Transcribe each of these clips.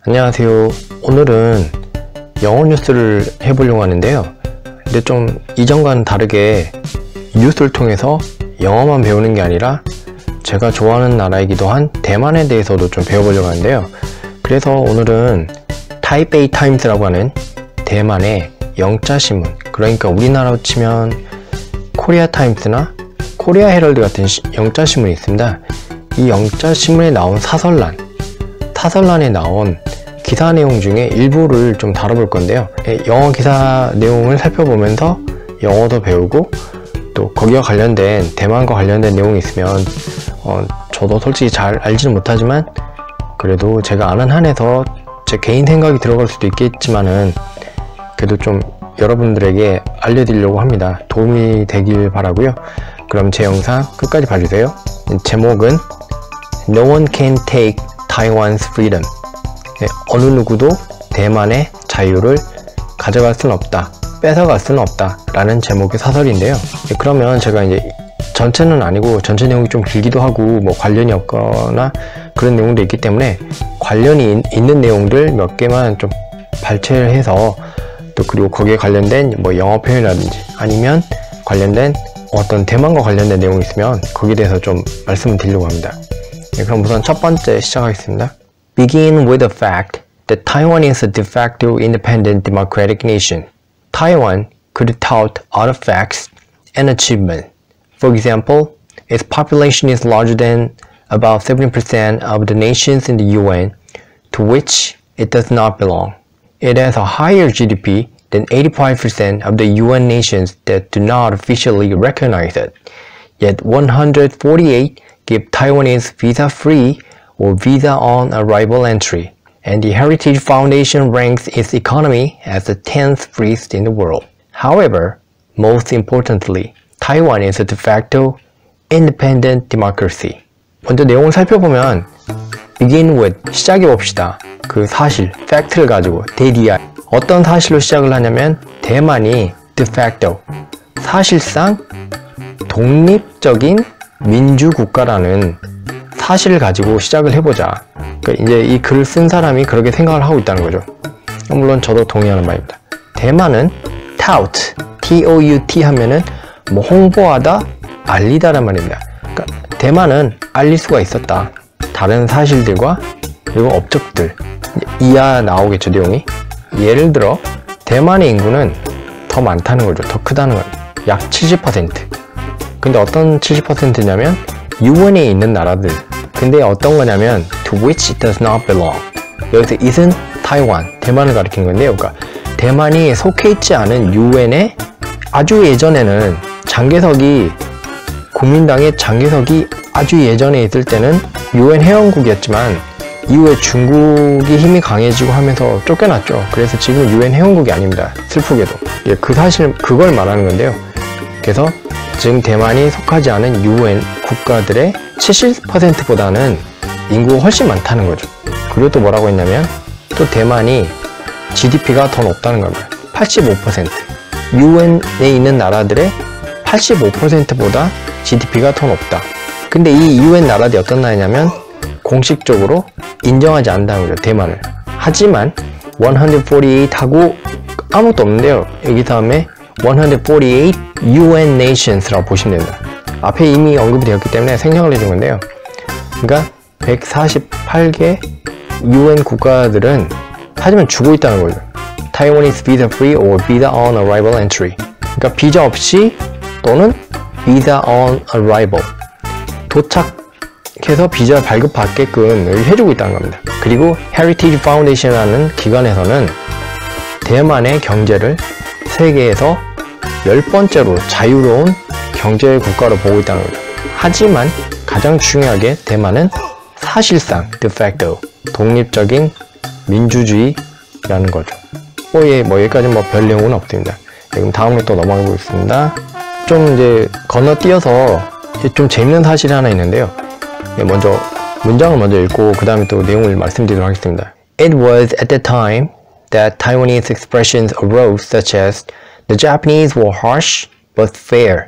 안녕하세요. 오늘은 영어 뉴스를 해보려고 하는데요. 근데 좀 이전과는 다르게 뉴스를 통해서 영어만 배우는 게 아니라 제가 좋아하는 나라이기도 한 대만에 대해서도 좀 배워보려고 하는데요. 그래서 오늘은 타이베이 타임스라고 하는 대만의 영자신문, 그러니까 우리나라로 치면 코리아 타임스나 코리아 헤럴드 같은 영자신문이 있습니다. 이 영자신문에 나온 사설란에 나온 기사 내용 중에 일부를 좀 다뤄볼 건데요. 영어 기사 내용을 살펴보면서 영어도 배우고 또 거기와 관련된 대만과 관련된 내용이 있으면 저도 솔직히 잘 알지는 못하지만 그래도 제가 아는 한에서 제 개인 생각이 들어갈 수도 있겠지만은 그래도 좀 여러분들에게 알려드리려고 합니다. 도움이 되길 바라고요. 그럼 제 영상 끝까지 봐주세요. 제목은 No one can take Taiwan's freedom. 어느 누구도 대만의 자유를 가져갈 수는 없다, 뺏어갈 수는 없다 라는 제목의 사설인데요. 그러면 제가 이제 전체는 아니고 전체 내용이 좀 길기도 하고 뭐 관련이 없거나 그런 내용도 있기 때문에 관련이 있는 내용들 몇 개만 좀 발췌를 해서 또 그리고 거기에 관련된 뭐 영어 표현이라든지 아니면 관련된 어떤 대만과 관련된 내용이 있으면 거기에 대해서 좀 말씀을 드리려고 합니다. 그럼 우선 첫 번째 시작하겠습니다. Begin with the fact that Taiwan is a de facto independent democratic nation. Taiwan could tout artifacts and achievements. For example, its population is larger than about 70% of the nations in the UN, to which it does not belong. It has a higher GDP than 85% of the UN nations that do not officially recognize it. Yet 148 give Taiwanese visa-free or visa-on-arrival entry, and the Heritage Foundation ranks its economy as the 10th freest in the world. However, most importantly, Taiwan is a de facto independent democracy. 먼저 내용을 살펴보면 begin with, 시작해봅시다. 그 사실, 팩트를 가지고 DDI. 어떤 사실로 시작을 하냐면 대만이 de facto, 사실상 독립적인 민주국가라는 사실을 가지고 시작을 해보자. 그러니까 이제 이 글을 쓴 사람이 그렇게 생각을 하고 있다는 거죠. 물론 저도 동의하는 바입니다. 대만은 tout, T-O-U-T 하면은 뭐 홍보하다, 알리다란 말입니다. 그러니까 대만은 알릴 수가 있었다. 다른 사실들과 그리고 업적들. 이하 나오겠죠, 내용이. 예를 들어 대만의 인구는 더 많다는 거죠. 더 크다는 거예요. 약 70%. 근데 어떤 70%냐면 UN에 있는 나라들. 근데 어떤 거냐면 to which it does not belong. 여기서 it은 타이완, 대만을 가리키는 건데요. 그러니까 대만이 속해 있지 않은 UN에 아주 예전에는 국민당의 장개석이 아주 예전에 있을 때는 UN 회원국이었지만 이후에 중국이 힘이 강해지고 하면서 쫓겨났죠. 그래서 지금 UN 회원국이 아닙니다. 슬프게도. 그 사실 그걸 말하는 건데요. 그래서 지금 대만이 속하지 않은 UN 국가들의 70%보다는 인구가 훨씬 많다는 거죠. 그리고 또 뭐라고 했냐면 또 대만이 GDP가 더 높다는 겁니다. 85%. UN에 있는 나라들의 85%보다 GDP가 더 높다. 근데 이 UN 나라들이 어떤 나라냐면 공식적으로 인정하지 않는다는 거죠. 대만을. 하지만 148하고 아무것도 없는데요. 여기 다음에 148 UN Nations라고 보시면 됩니다. 앞에 이미 언급이 되었기 때문에 생략을 해준 건데요. 그러니까 148개 UN 국가들은 하지만 주고 있다는 거죠. Taiwanese visa-free or visa-on-arrival entry. 그러니까 비자 없이 또는 visa-on-arrival. 도착해서 비자 발급받게끔 해주고 있다는 겁니다. 그리고 Heritage Foundation이라는 기관에서는 대만의 경제를 세계에서 10번째로 자유로운 경제 국가로 보고 있다는 거죠. 하지만 가장 중요하게 대만은 사실상 de facto 독립적인 민주주의라는 거죠. 여기까지 별 내용은 없습니다. 그럼 다음으로 또 넘어가 보겠습니다. 좀 이제 건너뛰어서 좀 재밌는 사실이 하나 있는데요. 먼저 문장을 먼저 읽고 그 다음에 또 내용을 말씀드리도록 하겠습니다. It was at the time that Taiwanese expressions arose such as the Japanese were harsh but fair.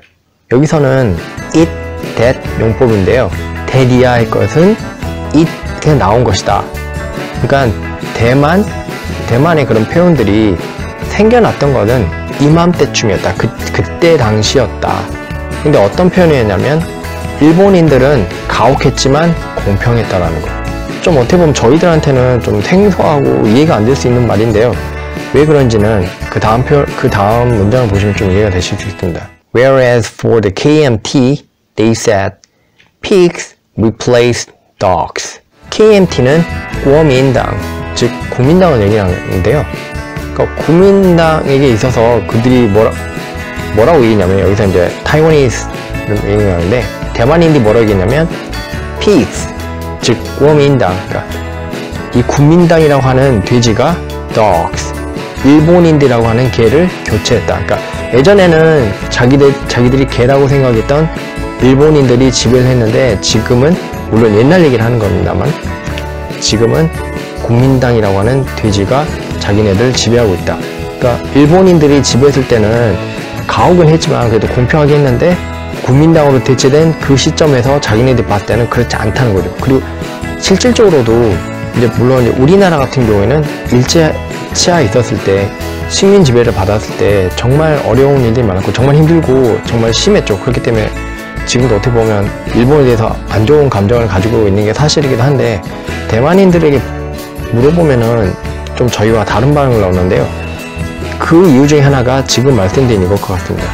여기서는 it, that 용법인데요. that이야 할 것은 it에 나온 것이다. 그러니까 대만의 그런 표현들이 생겨났던 것은 이맘때쯤이었다. 그때 당시였다. 근데 어떤 표현이었냐면 일본인들은 가혹했지만 공평했다라는 거. 좀 어떻게 보면 저희들한테는 좀 생소하고 이해가 안 될 수 있는 말인데요. 왜 그런지는 그 다음 문장을 보시면 좀 이해가 되실 수 있습니다. Whereas for the KMT, they said pigs replaced dogs. KMT는 국민당, 즉 국민당을 얘기하는데요. 그러니까 국민당에게 있어서 그들이 뭐라고 얘기냐면 여기서 이제 타이완이스를 얘기하는데 대만인들이 뭐라고 얘기했냐면 pigs, 즉 국민당, 그러니까 이 국민당이라고 하는 돼지가 dogs, 일본인들이라고 하는 개를 교체했다. 그러니까 예전에는 자기들이 개라고 생각했던 일본인들이 지배를 했는데 지금은 물론 옛날 얘기를 하는 겁니다만 지금은 국민당이라고 하는 돼지가 자기네들 지배하고 있다. 그러니까 일본인들이 지배했을 때는 가혹은 했지만 그래도 공평하게 했는데 국민당으로 대체된 그 시점에서 자기네들이 봤을 때는 그렇지 않다는 거죠. 그리고 실질적으로도 이제 물론 이제 우리나라 같은 경우에는 일제치하에 있었을 때 식민 지배를 받았을 때 정말 어려운 일들이 많았고 정말 힘들고 정말 심했죠. 그렇기 때문에 지금도 어떻게 보면 일본에 대해서 안 좋은 감정을 가지고 있는 게 사실이기도 한데 대만인들에게 물어보면은 좀 저희와 다른 반응을 나오는데요. 그 이유 중에 하나가 지금 말씀드린 이것 같습니다.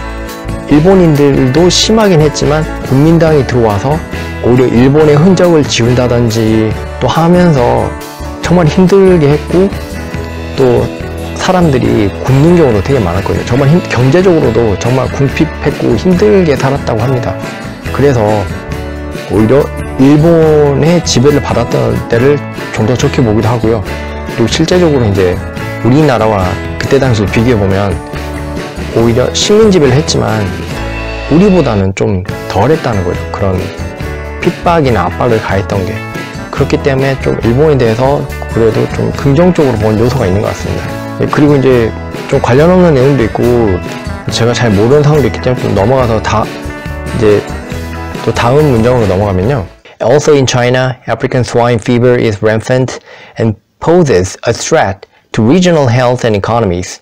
일본인들도 심하긴 했지만 국민당이 들어와서 오히려 일본의 흔적을 지운다든지 또 하면서 정말 힘들게 했고 또 사람들이 굶는 경우도 되게 많았거든요. 정말 경제적으로도 정말 궁핍했고 힘들게 살았다고 합니다. 그래서 오히려 일본의 지배를 받았던 때를 좀 더 좋게 보기도 하고요. 그리고 실제적으로 이제 우리나라와 그때 당시 비교해보면 오히려 식민 지배를 했지만 우리보다는 좀 덜했다는 거죠. 그런 핍박이나 압박을 가했던 게. 그렇기 때문에 좀 일본에 대해서 그래도 좀 긍정적으로 본 요소가 있는 것 같습니다. 그리고 이제 좀 관련 없는 내용도 있고 제가 잘 모르는 상황도 있기 때문에 좀 넘어가서 이제 또 다음 문장으로 넘어가면요. Also in China, African swine fever is rampant and poses a threat to regional health and economies.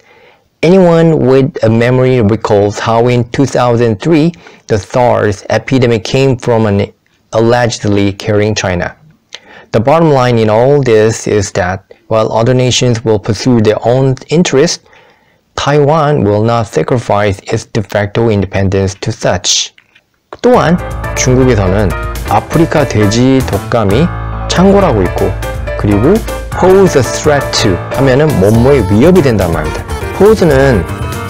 Anyone with a memory recalls how in 2003 the SARS epidemic came from an allegedly caring China. The bottom line in all this is that while other nations will pursue their own interests, Taiwan will not sacrifice its de facto independence to such. 또한 중국에서는 아프리카 돼지 독감이 창궐하고 있고 그리고 pose a threat to 하면은 뭐뭐에 위협이 된단 말입니다. pose는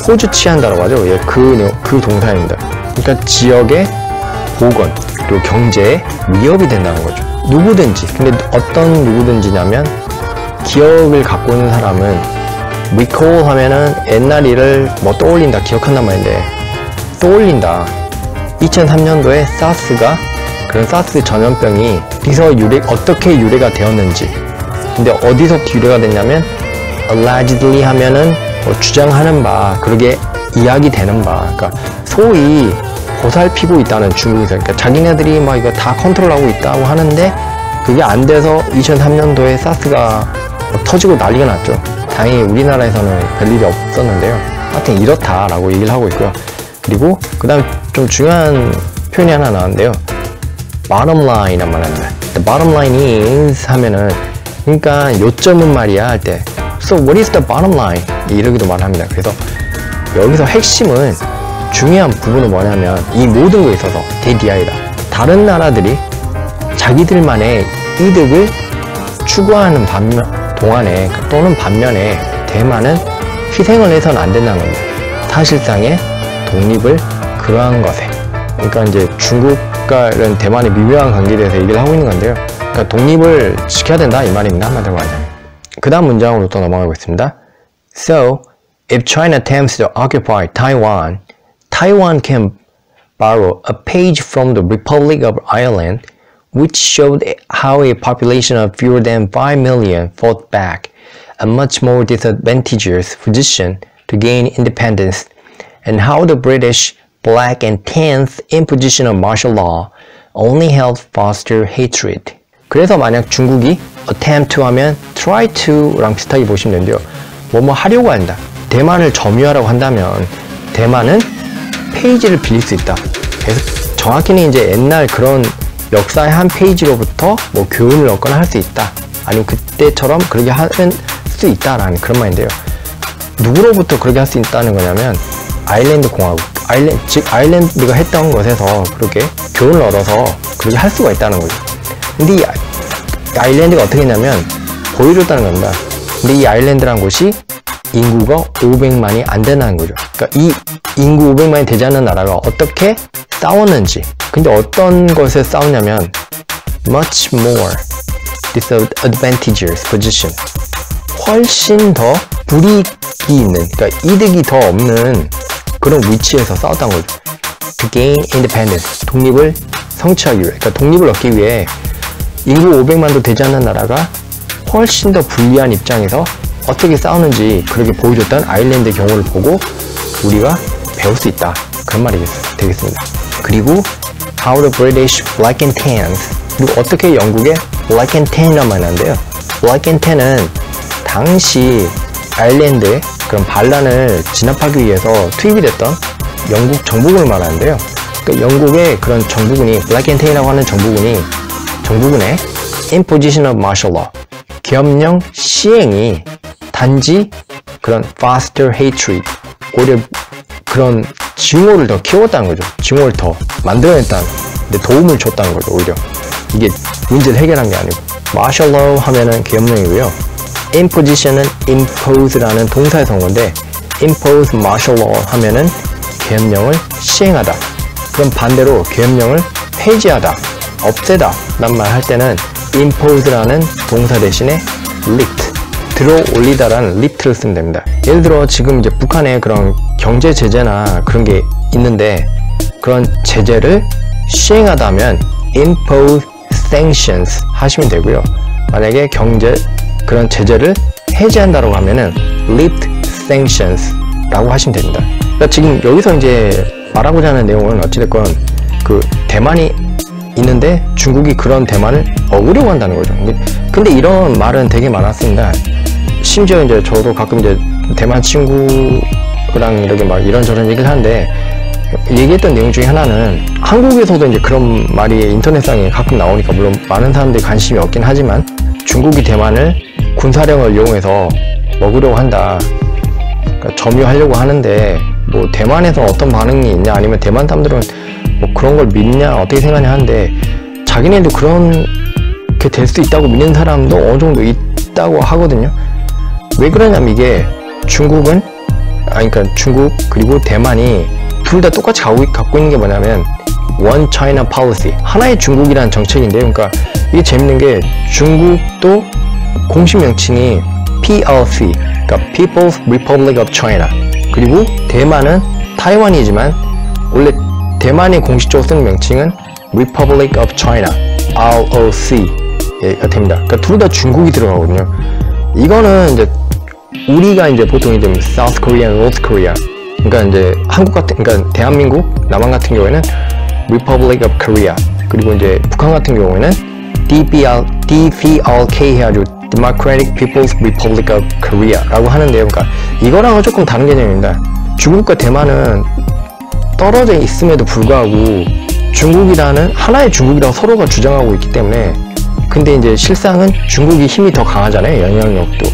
호주 취한다라고 하죠. 예, 그 동사입니다. 그러니까 지역의 보건 그리고 경제에 위협이 된다는 거죠. 누구든지, 근데 어떤 누구든지냐면 기억을 갖고 있는 사람은 recall 하면은 옛날 일을 뭐 떠올린다, 기억한단 말인데 떠올린다. 2003년도에 사스가 그런 사스 전염병이 어떻게 유래가 되었는지, 근데 어디서 유래가 됐냐면 allegedly 하면은 뭐 주장하는 바, 그러게 이야기되는 바, 그러니까 소위 보살피고 있다는 중국에서, 그러니까 자기네들이 막 이거 다 컨트롤하고 있다고 하는데 그게 안 돼서 2003년도에 사스가 터지고 난리가 났죠. 다행히 우리나라에서는 별일이 없었는데요. 하여튼 이렇다라고 얘기를 하고 있고요. 그리고 그 다음 좀 중요한 표현이 하나 나왔는데요. bottom line이란 말 합니다. The bottom line is 하면은 그러니까 요점은 말이야 할 때 So what is the bottom line? 이러기도 말합니다. 그래서 여기서 핵심은 중요한 부분은 뭐냐면 이 모든 거에 있어서 대디아이다. 다른 나라들이 자기들만의 이득을 추구하는 동안에 또는 반면에 대만은 희생을 해서는 안 된다는 겁니다. 사실상의 독립을 그러한 것에, 그러니까 이제 중국과 이런 대만의 미묘한 관계에 대해서 얘기를 하고 있는 건데요. 그러니까 독립을 지켜야 된다 이 말입니다. 한마디로 말하자면. 그 다음 문장으로 또 넘어가고 있습니다. So, if China attempts to occupy Taiwan, Taiwan can borrow a page from the Republic of Ireland, which showed how a population of fewer than 5 million fought back, a much more disadvantageous position to gain independence, and how the British Black and Tans imposition of martial law only helped foster hatred. 그래서 만약 중국이 attempt to 하면 try to랑 비슷하게 보시면 되는데요. 뭐뭐 하려고 한다. 대만을 점유하라고 한다면 대만은 페이지를 빌릴 수 있다. 그래서 정확히는 이제 옛날 그런 역사의 한 페이지로부터 뭐 교훈을 얻거나 할 수 있다. 아니면 그때처럼 그렇게 하는 수 있다라는 그런 말인데요. 누구로부터 그렇게 할 수 있다는 거냐면 아일랜드 공화국, 즉 아일랜드가 했던 것에서 그렇게 교훈을 얻어서 그렇게 할 수가 있다는 거죠. 근데 이 아일랜드가 어떻게 했냐면 보여줬다는 겁니다. 근데 이 아일랜드란 곳이 인구가 500만이 안 된다는 거죠. 그러니까 이 인구 500만이 되지 않는 나라가 어떻게 싸웠는지. 근데 어떤 것에 싸웠냐면 much more disadvantageous position, 훨씬 더 불이익이 있는, 그러니까 이득이 더 없는 그런 위치에서 싸웠다는 거죠. To gain independence, 독립을 성취하기 위해, 그러니까 독립을 얻기 위해 인구 500만도 되지 않는 나라가 훨씬 더 불리한 입장에서 어떻게 싸우는지 그렇게 보여줬던 아일랜드의 경우를 보고 우리가 배울 수 있다. 그런 말이 되겠습니다. 그리고 How the British Black and Tans, 그리고 어떻게 영국의 Black and Tan이란 말이 나는데요. Black and Tan은 당시 아일랜드의 그런 반란을 진압하기 위해서 투입이 됐던 영국 정부군을 말하는데요. 그러니까 영국의 그런 정부군이 Black and Tan이라고 하는 정부군의 Imposition of Martial Law, 계엄령 시행이 단지 그런 Foster Hatred, 오히려 그런 증오를 더 키웠다는 거죠. 증오를 더 만들어냈다는, 근데 도움을 줬다는 거죠. 오히려 이게 문제를 해결한 게 아니고. Martial Law 하면은 계엄령이고요. Imposition은 impose라는 동사에서 온 건데 impose martial law 하면은 계엄령을 시행하다. 그럼 반대로 계엄령을 폐지하다, 없애다 라는 말 할 때는 impose라는 동사 대신에 lift, 들어 올리다라는 lift를 쓰면 됩니다. 예를 들어 지금 이제 북한에 그런 경제 제재나 그런 게 있는데 그런 제재를 시행하다면 impose sanctions 하시면 되고요. 만약에 그런 제재를 해제한다고 하면은 lift sanctions 라고 하시면 됩니다. 그러니까 지금 여기서 이제 말하고자 하는 내용은 어찌됐건 그 대만이 있는데 중국이 그런 대만을 먹으려고 한다는 거죠. 근데 이런 말은 되게 많았습니다. 심지어 이제 저도 가끔 이제 대만 친구랑 이렇게 막 이런저런 얘기를 하는데 얘기했던 내용 중에 하나는 한국에서도 이제 그런 말이 인터넷상에 가끔 나오니까 물론 많은 사람들이 관심이 없긴 하지만 중국이 대만을 군사력을 이용해서 먹으려고 한다. 그러니까 점유하려고 하는데 뭐 대만에서 어떤 반응이 있냐, 아니면 대만 사람들은 뭐 그런 걸 믿냐, 어떻게 생각하냐 하는데 자기네도 그렇게 될 수 있다고 믿는 사람도 어느 정도 있다고 하거든요. 왜 그러냐면 이게 그러니까 중국 그리고 대만이 둘 다 똑같이 갖고 있는 게 뭐냐면 One China Policy, 하나의 중국이라는 정책인데요. 그러니까 이게 재밌는 게 중국도 공식 명칭이 PRC, 그러니까 People's Republic of China, 그리고 대만은 타이완이지만 원래 대만이 공식적으로 쓰는 명칭은 Republic of China, ROC가 됩니다. 그러니까 둘 다 중국이 들어가거든요. 이거는 이제 우리가 이제 보통 이제 South Korea, North Korea, 그러니까 이제 그러니까 대한민국, 남한 같은 경우에는 Republic of Korea, 그리고 이제 북한 같은 경우에는 DPRK 해가지고 Democratic People's Republic of Korea 라고 하는데요. 그러니까 이거랑은 조금 다른 개념입니다. 중국과 대만은 떨어져 있음에도 불구하고 중국이라는 하나의 중국이라고 서로가 주장하고 있기 때문에, 근데 이제 실상은 중국이 힘이 더 강하잖아요. 영향력도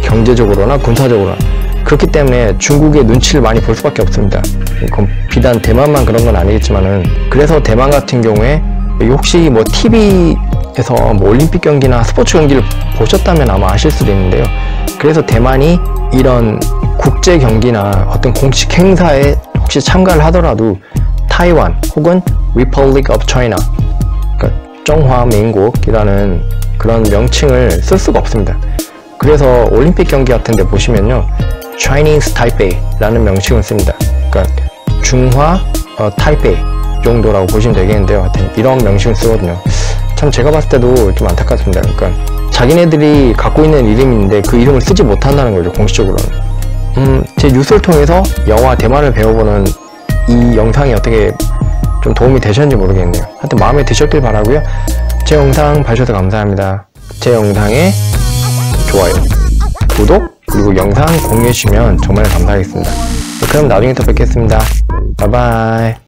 경제적으로나 군사적으로나. 그렇기 때문에 중국의 눈치를 많이 볼 수밖에 없습니다. 비단 대만만 그런 건 아니겠지만은, 그래서 대만 같은 경우에 혹시 뭐 TV에서 뭐 올림픽 경기나 스포츠 경기를 보셨다면 아마 아실 수도 있는데요. 그래서 대만이 이런 국제 경기나 어떤 공식 행사에 혹시 참가를 하더라도 타이완 혹은 Republic of China, 그러니까 정화민국이라는 그런 명칭을 쓸 수가 없습니다. 그래서 올림픽 경기 같은 데 보시면요, Chinese Taipei라는 명칭을 씁니다. 그러니까 중화 타이페이 정도라고 보시면 되겠는데요. 하여튼 이런 명칭을 쓰거든요. 참 제가 봤을 때도 좀 안타깝습니다. 그러니까 자기네들이 갖고 있는 이름인데 그 이름을 쓰지 못한다는 거죠, 공식적으로는. 제 뉴스를 통해서 영화 대만을 배워보는 이 영상이 어떻게 좀 도움이 되셨는지 모르겠네요. 하여튼 마음에 드셨길 바라고요. 제 영상 봐주셔서 감사합니다. 제 영상에 좋아요, 구독, 그리고 영상 공유해주시면 정말 감사하겠습니다. 그럼 나중에 또 뵙겠습니다. 바이바이.